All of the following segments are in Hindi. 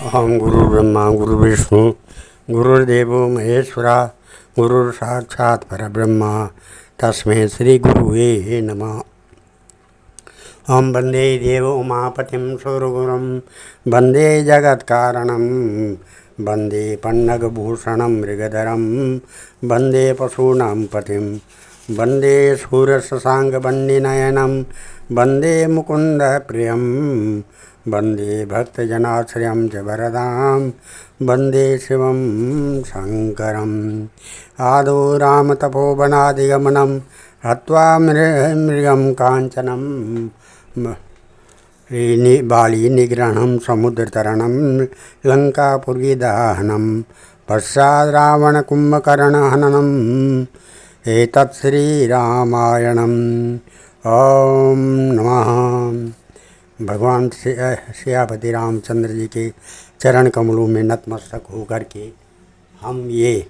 अहम गुरु ब्रह्मा गुरु विष्णु गुरुर्देवो महेश्वरा गुरुर् साक्षात् परब्रह्म तस्मै श्री गुरुवे नमः। अहम वंदे देव उमापतिं सुरगुरुं वंदे जगत्कारणं वंदे पन्नगभूषणं मृगधरं वंदे पशूनां पतिं वंदे शूरशशाङ्कवह्निनयनं वंदे मुकुंद प्रियं वंदे भक्तजनाश्रयं च वरदां वंदे शिवं शङ्करम्। आदौ रामतपोवनादिगमनं हत्वा मृगं काञ्चनं बालीनिग्रहणं समुद्रतरणं लङ्कापुरीदहनं पश्चात् रावणकुम्भकर्णहननम् एतत् श्रीरामायणम्। ओम नमः। भगवान सियापति रामचंद्र जी के चरण कमलों में नतमस्तक होकर के हम ये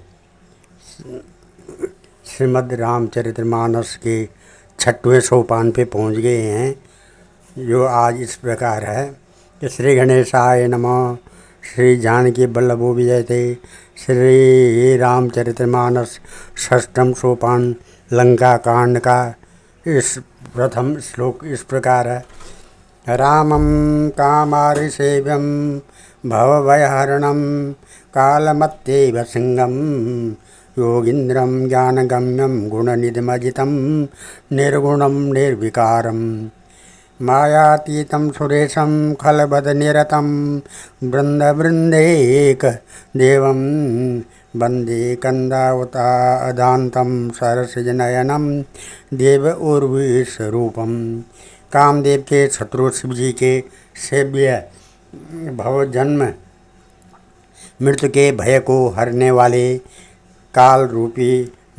श्रीमद् रामचरितमानस के 6वें सोपान पे पहुंच गए हैं, जो आज इस प्रकार है कि श्री गणेशाय नमः, श्री जानकी वल्लभो विजयते। श्री रामचरितमानस 6वां सोपान लंका कांड का इस प्रथम श्लोक इस प्रकार है। रामं कामारिसेव्यं भवभयहरणं कालमत्यैव सिंहं योगीन्द्रं ज्ञानगम्यं गुणनिधिमजितं निर्गुणं निर्विकारं मायातीतं सुरेशं खलबदनिरतं वृन्दवृन्दैकदेवं वन्दे कन्दावतादान्तं सरसिजनयनं देव उर्वीस्वरूपं। कामदेव के शत्रु शिव जी के सेव्य भव जन्म मृत्यु के भय को हरने वाले काल रूपी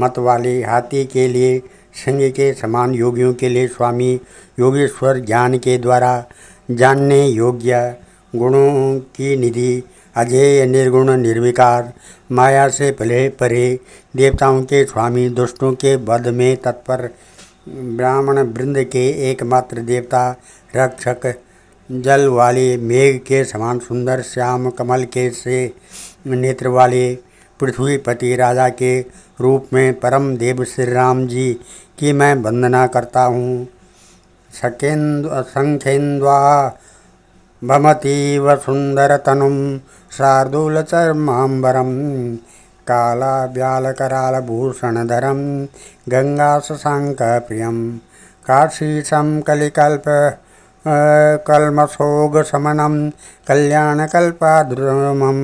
मत वाले हाथी के लिए सिंह के समान योगियों के लिए स्वामी योगेश्वर, ज्ञान के द्वारा जानने योग्य गुणों की निधि अजेय निर्गुण निर्विकार माया से परे देवताओं के स्वामी, दुष्टों के वध में तत्पर ब्राह्मण वृंद के एकमात्र देवता रक्षक, जल वाले मेघ के समान सुंदर श्याम कमल के से नेत्र वाले पृथ्वीपति राजा के रूप में परम देव श्री राम जी की मैं वंदना करता हूँ। संखेन्द्वा भमतीव सुंदर तनुम शार्दूल चर्मांबरम काला व्यालकराल भूषणधरम गंगा शशांक प्रियम काशीशं कलिकल्प कल्मषोग शमनम कल्याणकल्पाद्रुमं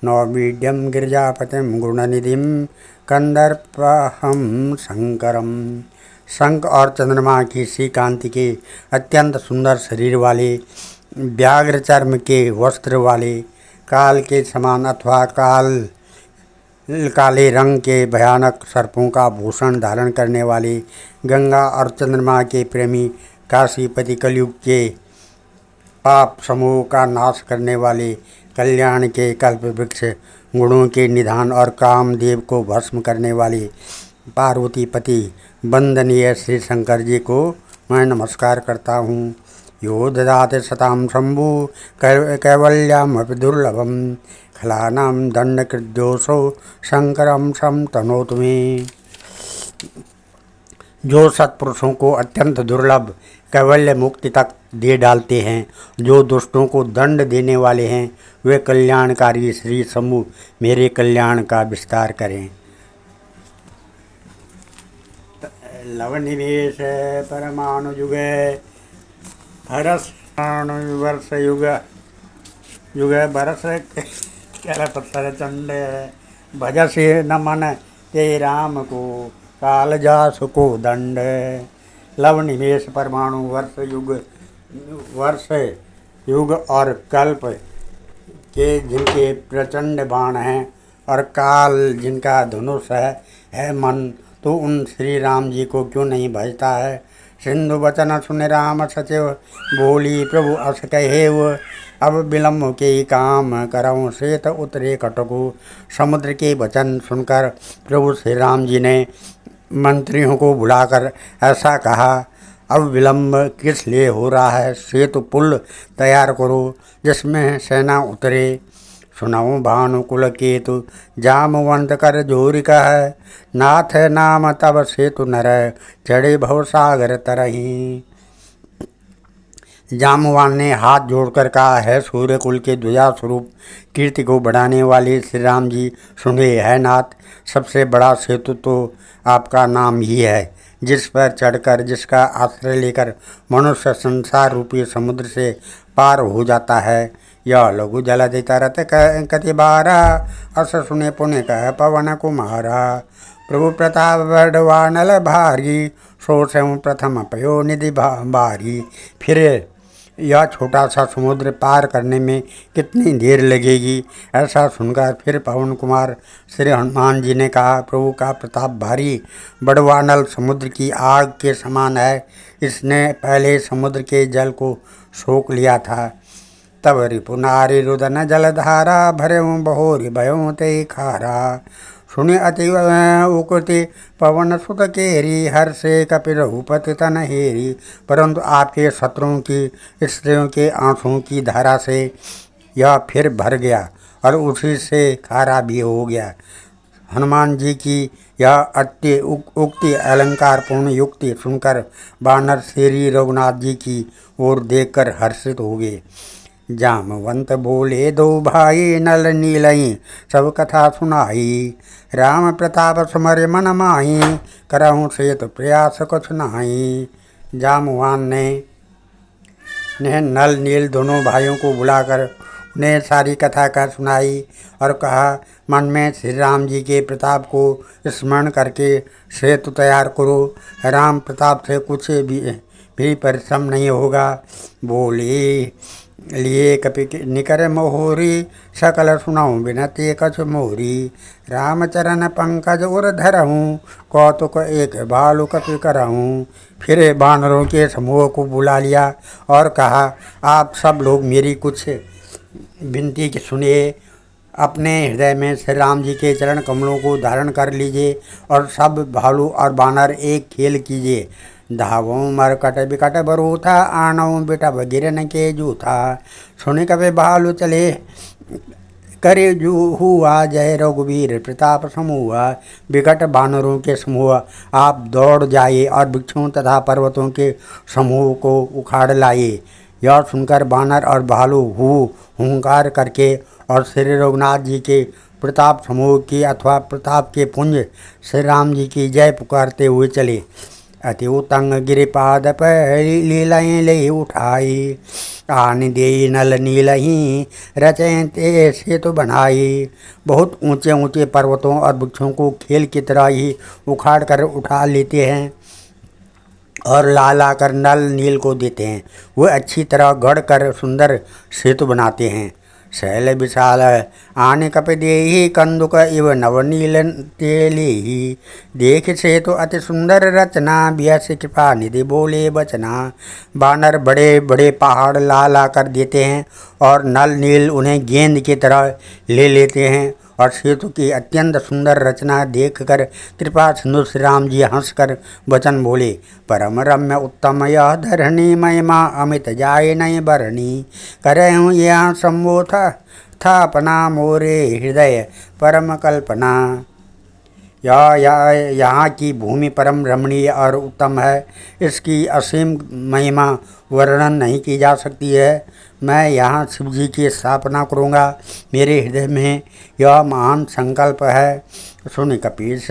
नौमीड्यम गिरिजापतिम गुणनिधिम कंदर्पहम शंकरम। शंख और चंद्रमा की सी कांति के अत्यंत सुंदर शरीर वाले, व्याघ्र चर्म के वस्त्र वाले, काल के समान अथवा काले रंग के भयानक सर्पों का भूषण धारण करने वाले, गंगा और चंद्रमा के प्रेमी, काशीपति कलयुग के पाप समूह का नाश करने वाले, कल्याण के कल्प वृक्ष, गुणों के निधान और कामदेव को भस्म करने वाले पार्वतीपति वंदनीय श्री शंकर जी को मैं नमस्कार करता हूँ। यो ददाते सतां शंभु कैवल्यामपि दुर्लभम खलानां दंडकृद्योषो शंकरम सम तनोतु मे। जो सत्पुरुषों को अत्यंत दुर्लभ कैवल्य मुक्ति तक दे डालते हैं, जो दुष्टों को दंड देने वाले हैं, वे कल्याणकारी श्री शंभु मेरे कल्याण का विस्तार करें। लवनिवेश परमाणु युग वर्ष युग युग बरस कैल पत्थर चंड भजसे नमन ते राम को काल जासु को दंड। लव निमेष परमाणु वर्ष युग और कल्प के जिनके प्रचंड बाण हैं और काल जिनका धनुष है मन, तो उन श्री राम जी को क्यों नहीं भजता है। सिंधु वचन सुन राम सचिव बोली प्रभु अस कहेव अब विलम्ब के काम करऊँ श्वेत उतरे कटकु। समुद्र के वचन सुनकर प्रभु श्री राम जी ने मंत्रियों को बुलाकर ऐसा कहा, अब विलम्ब किस लिए हो रहा है? सेतु पुल तैयार करो जिसमें सेना उतरे। सुनाऊं भानुकुल केतु जामवंत कर जोरी कह, नाथ नाम तब सेतु नर चढ़े भव सागर तरही। जामवान ने हाथ जोड़कर कहा, है सूर्य कुल के ध्वजा स्वरूप कीर्ति को बढ़ाने वाले श्री राम जी, सुनिए है नाथ, सबसे बड़ा सेतु तो आपका नाम ही है, जिस पर चढ़कर, जिसका आश्रय लेकर मनुष्य संसार रूपी समुद्र से पार हो जाता है। यह लघु जलधि तरत कति बारा, अस सुने पुण्य कह पवन कुमारा। प्रभु प्रताप बड़वानल भारी, सो स्वयं प्रथम पयो निधि भारी। फिर यह छोटा सा समुद्र पार करने में कितनी देर लगेगी? ऐसा सुनकर फिर पवन कुमार श्री हनुमान जी ने कहा, प्रभु का प्रताप भारी बड़वानल समुद्र की आग के समान है। इसने पहले समुद्र के जल को सोख लिया था। तब रिपुनारी रुदन जलधारा, भरे बहोरी भयो ते खारा। सुनि अति उकुति पवन सुत केरी, हर से कपि रघुपति तन हेरी। परंतु आपके शत्रुओं की स्त्रियों के आंसुओं की धारा से यह फिर भर गया और उसी से खारा भी हो गया। हनुमान जी की यह अति उक्ति अलंकारपूर्ण युक्ति सुनकर बानर श्री रघुनाथ जी की ओर देखकर हर्षित हो गए। जामवंत बोले, दो भाई नल नीलई सब कथा सुनाई। राम प्रताप सुमर मन माही, करहूँ सेतु प्रयास कुछ नाही। जामवान ने नल नील दोनों भाइयों को बुलाकर उन्हें सारी कथा कर सुनाई और कहा, मन में श्री राम जी के प्रताप को स्मरण करके सेतु तैयार करो। राम प्रताप से कुछ भी परिश्रम नहीं होगा। बोले लिए कपि निकर मोहरी, सकल सुनाऊँ बिनती कछ मोरी। रामचरण पंकज उर धरहूँ, कौतुक एक भालु कपि करहूँ। फिर बानरों के समूह को बुला लिया और कहा, आप सब लोग मेरी कुछ विनती की सुनिए। अपने हृदय में श्री राम जी के चरण कमलों को धारण कर लीजिए और सब भालू और बानर एक खेल कीजिए। धावों मरकट बिकट बरूथा, आनऊ बिटब गिरन के जूथा। सुनि कभी भालू चले करे जू हुआ, जय रघुवीर प्रताप समूहा। विकट बानरों के समूह आप दौड़ जाइए और वृक्षों तथा पर्वतों के समूह को उखाड़ लाइए। यह सुनकर बानर और भालू हुंकार करके और श्री रघुनाथ जी के प्रताप समूह की अथवा प्रताप के पुंज श्री राम जी की जय पुकारते हुए चले। अति उतंग गिरिपाद पर लीलाएँ ले उठाई, आन दे नल नीलही रचें ते सेतु बनाई। बहुत ऊंचे ऊंचे पर्वतों और वृक्षों को खेल की तरह ही उखाड़ कर उठा लेते हैं और ला कर नल नील को देते हैं। वह अच्छी तरह गढ़ कर सुंदर सेतु बनाते हैं। शैल विशाल आने कपि देहि, कंदुक इव नवनील तेली। देख सेतु अति सुंदर रचना, बियस कृपा निधि बोले बचना। बानर बड़े बड़े पहाड़ ला कर देते हैं और नल नील उन्हें गेंद की तरह ले लेते हैं और सेतु की अत्यंत सुंदर रचना देखकर कृपा सिंधु श्री राम जी हंसकर वचन बोले, परम रम्य उत्तम यह धरणी, महिमा अमित जाए नहीं बरणी। करे हूँ यहाँ सम्बोध था अपना, मोरे हृदय परम कल्पना। यहाँ की भूमि परम रमणीय और उत्तम है। इसकी असीम महिमा वर्णन नहीं की जा सकती है। मैं यहाँ शिव जी की स्थापना करूँगा। मेरे हृदय में यह महान संकल्प है। सुन कपीस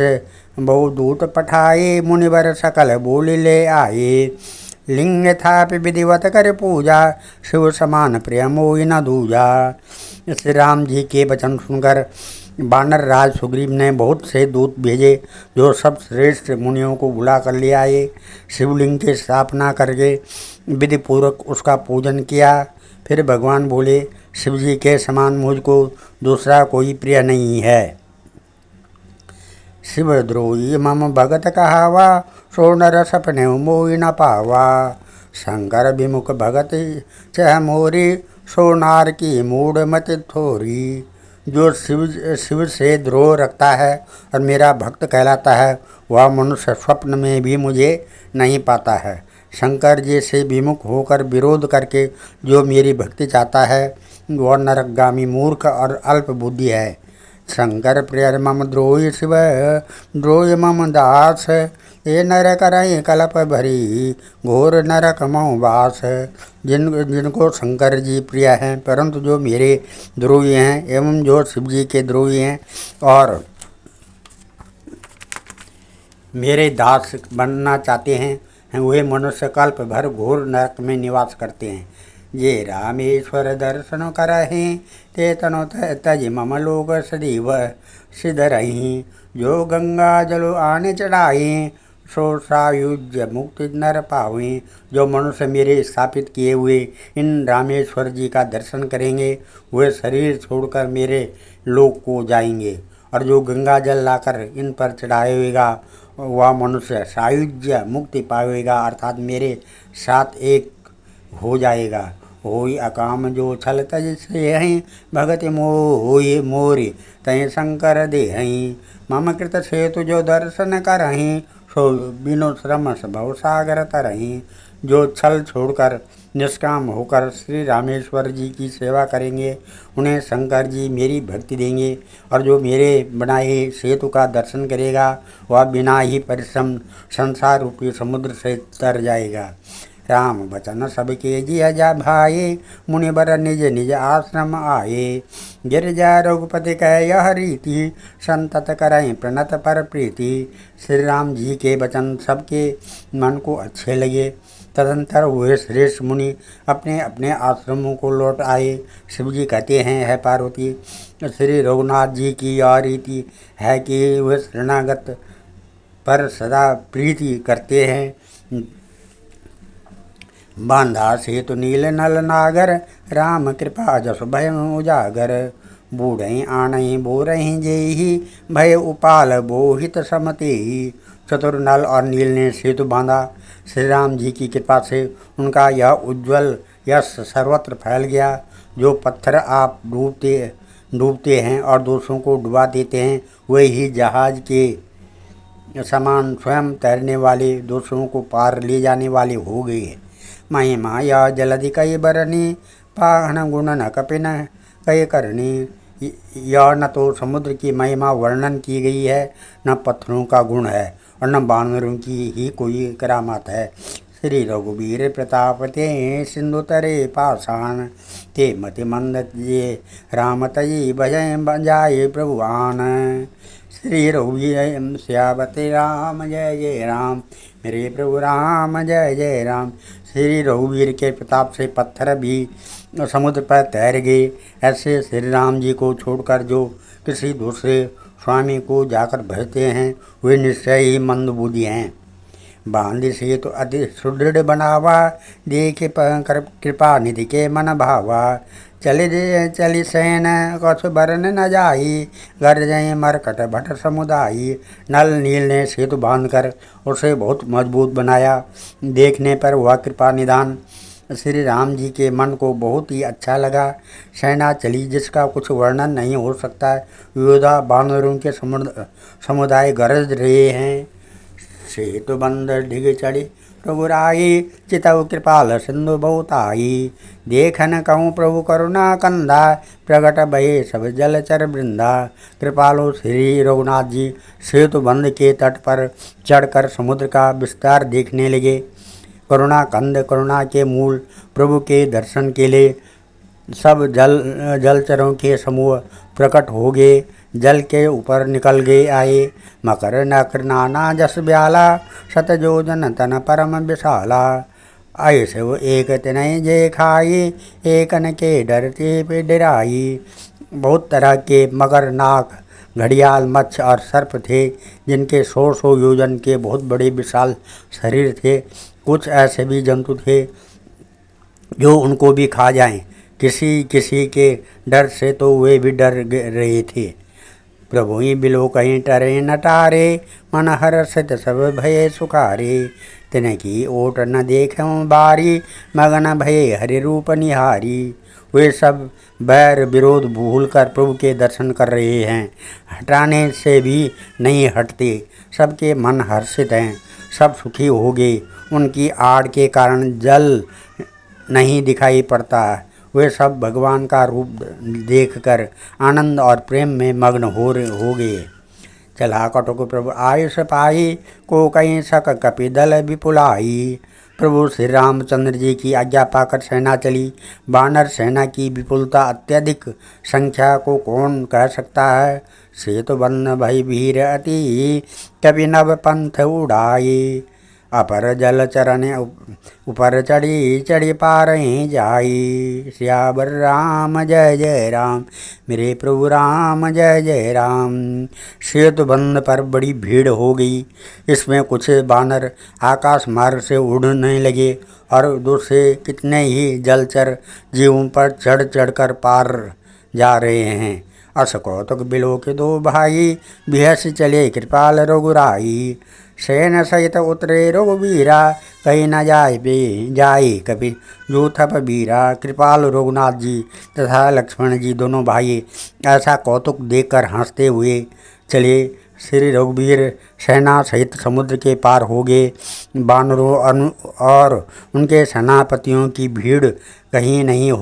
बहु दूत पठाए, मुनिवर सकल बोले ले आए। लिंग था विधिवत कर पूजा, शिव समान प्रिय मोहि न दूजा। श्री राम जी के वचन सुनकर बानर राज सुग्रीव ने बहुत से दूत भेजे, जो सब श्रेष्ठ मुनियों को बुला कर ले आए। शिवलिंग की स्थापना करके विधि पूर्वक उसका पूजन किया। फिर भगवान बोले, शिव जी के समान मुझको दूसरा कोई प्रिय नहीं है। शिवद्रोही मम भगत कहावा, सो नर सपने मोहि न पावा। शंकर विमुख भगत चह मोरी, सो नार की मूढ़ मत थोरी। जो शिव से द्रोह रखता है और मेरा भक्त कहलाता है, वह मनुष्य स्वप्न में भी मुझे नहीं पाता है। शंकर जी से विमुख होकर विरोध करके जो मेरी भक्ति चाहता है वह नरकगामी मूर्ख और अल्प बुद्धि है। शंकर प्रिय मम द्रोही शिव द्रोही मम दास, ये नर करई कलप भरी घोर नरक मऊ वास। जिनको शंकर जी प्रिय हैं परंतु जो मेरे द्रोही हैं एवं जो शिव जी के द्रोही हैं और मेरे दास बनना चाहते हैं वे मनुष्य कल्प भर घोर नरक में निवास करते हैं। ये रामेश्वर दर्शन करहि ते तनो तज मम लोक सदैव सिद्ध रही। जो गंगा जलो आने चढ़ाई सो सायुज्य मुक्ति नर पावी। जो मनुष्य मेरे स्थापित किए हुए इन रामेश्वर जी का दर्शन करेंगे वे शरीर छोड़कर मेरे लोक को जाएंगे, और जो गंगा जल लाकर इन पर चढ़ाएगा वह मनुष्य सायुज्य मुक्ति पावेगा अर्थात मेरे साथ एक हो जाएगा। होई अकाम जो छल तज से हई भगति मोहि मोरि तय शंकर देहई। मम कृत सेतु जो दर्शन करहीं सो बिनु श्रम भव सागर तरहीं। जो छल छोड़कर निष्काम होकर श्री रामेश्वर जी की सेवा करेंगे उन्हें शंकर जी मेरी भक्ति देंगे, और जो मेरे बनाए सेतु का दर्शन करेगा वह बिना ही परिश्रम संसार रूपी समुद्र से तर जाएगा। राम बचन सबके जिया जा भाए मुनिवर निज निज आश्रम आए। गिरजा रघुपति कह यह रीति संतत करें प्रणत पर प्रीति। श्री राम जी के वचन सबके मन को अच्छे लगे। तदंतर हुए श्रेष्ठ मुनि अपने अपने आश्रमों को लौट आए। शिव जी कहते हैं, है पार्वती, श्री रघुनाथ जी की यह रीति है कि वे शरणागत पर सदा प्रीति करते हैं। बांधा सेतु नील नल नागर राम कृपा जस भय उजागर। बूढ़ई आणई बोरही जेही भय उपाल बोहित समतेही। चतुर नल और नील ने सेतु बांधा। श्री राम जी की कृपा से उनका यह उज्ज्वल यश सर्वत्र फैल गया। जो पत्थर आप डूबते हैं और दोषों को डुबा देते हैं वे ही जहाज के समान स्वयं तैरने वाले दोषों को पार ले जाने वाले हो गए। महिमा या जलधि कई बरनी पाहन गुण न कपिन कई करनी। यह न तो समुद्र की महिमा वर्णन की गई है, न पत्थरों का गुण है, और न बानरों की ही कोई करामात है। श्री रघुवीर प्रताप ते सिंधु तरे पाषाण ते मति मंद जे राम तयि भजय बजाए प्रभुवान। श्री रघुवीर श्यावते राम जय जय राम, मेरे प्रभु राम जय जय राम। श्री रघुवीर के प्रताप से पत्थर भी समुद्र पर तैर गए। ऐसे श्री राम जी को छोड़कर जो किसी दूसरे स्वामी को जाकर भजते हैं वे निश्चय ही मंदबुद्धि हैं। बांध से तो अति सुदृढ़ बनावा देखे कृपा निधि के मन भावा। चली सैन कछ बरन न जाई गर्जय मरकट भट समुदायी। नल नील ने सेतु बांधकर उसे बहुत मजबूत बनाया। देखने पर वह कृपा निधान श्री राम जी के मन को बहुत ही अच्छा लगा। सेना चली जिसका कुछ वर्णन नहीं हो सकता। योद्धा बानरों के समुदाय गरज रहे हैं। सेतु बंद ढिग चढ़ी प्रभुराई चितव कृपाल सिंधु बहुताई। देखन कहूँ प्रभु करुणा कंधा प्रगट भये सब जलचर वृंदा। कृपालु श्री रघुनाथ जी सेतु बंध के तट पर चढ़कर समुद्र का विस्तार देखने लगे। करुणा कंद करुणा के मूल प्रभु के दर्शन के लिए सब जलचरों के समूह प्रकट हो गए। जल के ऊपर निकल गए आए। मकर नकर नाना जस ब्याला शतजोजन तन परम विशाला। ऐसे वो एक तनय जे खाई एकन के डरते पे डराई। बहुत तरह के मगर नाग घड़ियाल मत्स्य और सर्प थे जिनके 100 योजन के बहुत बड़े विशाल शरीर थे। कुछ ऐसे भी जंतु थे जो उनको भी खा जाएं। किसी किसी के डर से तो वे भी डर रहे थे। प्रभु ही बिलो कहीं टरे नटारे मन हर्षित सब भये सुखारे। तिनकी ओट न देखूं बारी मगन भये हरि रूप निहारी। वे सब बैर विरोध भूल कर प्रभु के दर्शन कर रहे हैं, हटाने से भी नहीं हटते। सबके मन हर्षित हैं, सब सुखी हो गए। उनकी आड़ के कारण जल नहीं दिखाई पड़ता। वे सब भगवान का रूप देखकर आनंद और प्रेम में मग्न हो गए। चला कटुक प्रभु आयुष पाई, को कहीं सक कपि दल विपुलाई। प्रभु श्री रामचंद्र जी की आज्ञा पाकर सेना चली। वानर सेना की विपुलता अत्यधिक संख्या को कौन कह सकता है। सेतु बंद भई वीर अति, कवि नव पंथ उड़ाई। अपर जल चरण ऊपर चढ़ी, चढ़ी पार जाई। सियावर राम जय जय राम, मेरे प्रभु राम जय जय राम। सेतु बंध पर बड़ी भीड़ हो गई। इसमें कुछ बानर आकाश मार्ग से उड़ने लगे और दूसरे कितने ही जलचर जीवों पर चढ़ चढ़कर पार जा रहे हैं। अस कौतुक बिलो के दो भाई, बिहस चले कृपाल रघुराई। सेन सहित उतरे रघुवीरा, कहीं न जाए कभी जो थप बीरा। कृपाल रघुनाथ जी तथा लक्ष्मण जी दोनों भाई ऐसा कौतुक देखकर हंसते हुए चले। श्री रघुवीर सेना सहित समुद्र के पार हो गए। बानरों और उनके सेनापतियों की भीड़ कहीं नहीं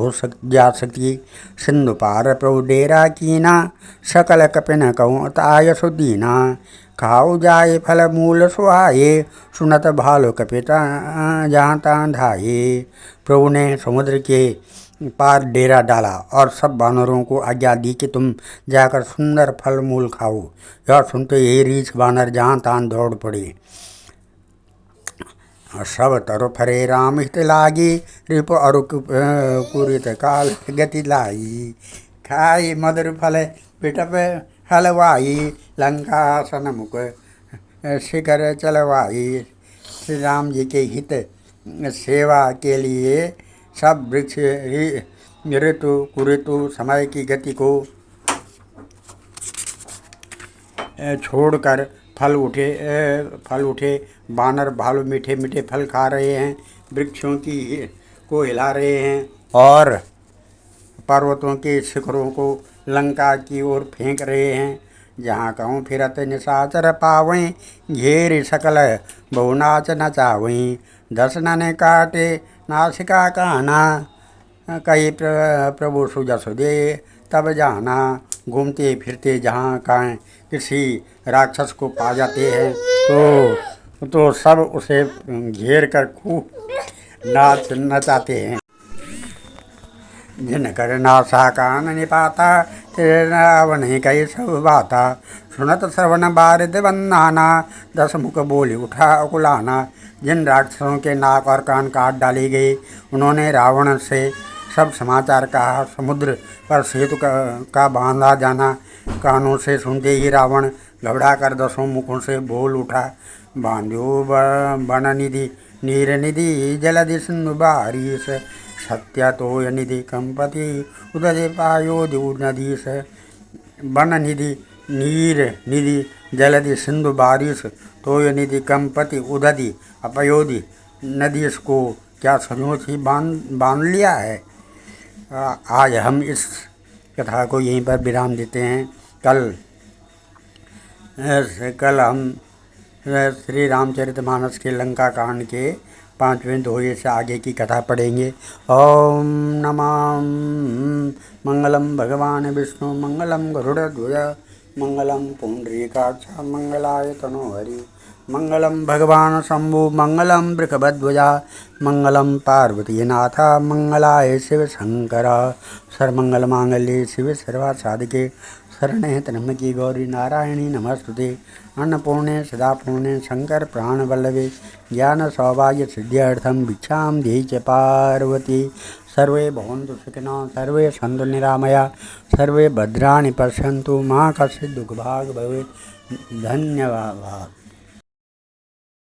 जा सकती। सिंधु पार प्रभु डेरा कीना, सकल कपिन कहूँ ताय सुदीना। खाऊ जाए फल मूल सुहाये, सुनत भालो कपिता जहाँ तहाँ धाये। प्रभु ने समुद्र के पार डेरा डाला और सब बानरों को आज्ञा दी कि तुम जाकर सुंदर फल मूल खाओ। यह सुनते ही रीछ बानर जहाँ तहाँ दौड़ पड़े। सब तरु फरे राम हित लागी, रिप अरु कुरित काल गति लाई। खाई मधुर फल पिटप हलवाई, लंका सनमुख शिखर चलवाई। श्री राम जी के हित सेवा के लिए सब वृक्ष ऋतु कुऋतु समय की गति को छोड़कर फल उठे। बानर भालू मीठे मीठे फल खा रहे हैं, वृक्षों को हिला रहे हैं और पर्वतों के शिखरों को लंका की ओर फेंक रहे हैं। जहाँ कहूँ फिरत निशाचर पावें, घेर सकल बहु नाच नचावें। दर्शन ने काटे नासिका काना, कई प्रभु सुजस दे तब जाना। घूमते फिरते जहाँ कहीं किसी राक्षस को पा जाते हैं तो सब उसे घेर कर खूब नाच नचाते हैं। जिन कर नासा कान निपाता, रावण कई सब बाता। सुनत श्रवण बारिद वंदाना, दस मुख बोली उठा अकुलाना। जिन राक्षसों के नाक और कान काट डाले गए, उन्होंने रावण से सब समाचार कहा। समुद्र पर सेतु का बांधा जाना कानों से सुनते ही रावण घबरा कर दसों मुखों से बोल उठा। बांध्यो बन निधि नीर निधि, जलधि सिंधु बारिश। सत्य तो निधि कंपति, उदय पायो दूर नदीश। बन निधि नीर निधि, जलधि सिंधु बारिश। तो निधि कंपति उदधि अपयोधि नदीश को क्या सचमुच ही बांध लिया है। आज हम इस कथा को यहीं पर विराम देते हैं। कल हम श्री रामचरितमानस के लंका कांड के 5वें दोहे से आगे की कथा पढ़ेंगे। ओम नमः मंगलम भगवान विष्णु, मंगलम गरुड़ध्वज, मंगलम पुंडरीकाक्ष, मंगलाय तनोहरि। मंगलम भगवान शंभु, मंगलम वृषभध्वजा, मंगलम पार्वतीनाथ, मंगलाय शिव शंकर। सर्वमंगल मांगल्ये शिव सर्वासाधिके, शरण्ये त्र्यंबके गौरी नारायणी नमस्तुते। अन्नपूर्णे सदापूर्णे शंकर प्राणवल्लभे, ज्ञान सौभाग्य सिद्ध्यर्थम भिक्षां देहि च पार्वती। सर्वे भवन्तु सुखिनः, सर्वे सन्तु निरामया, सर्वे भद्राणि पश्यन्तु, मा कश्चित् दुःखभाग् भवेत्। धन्यवाद।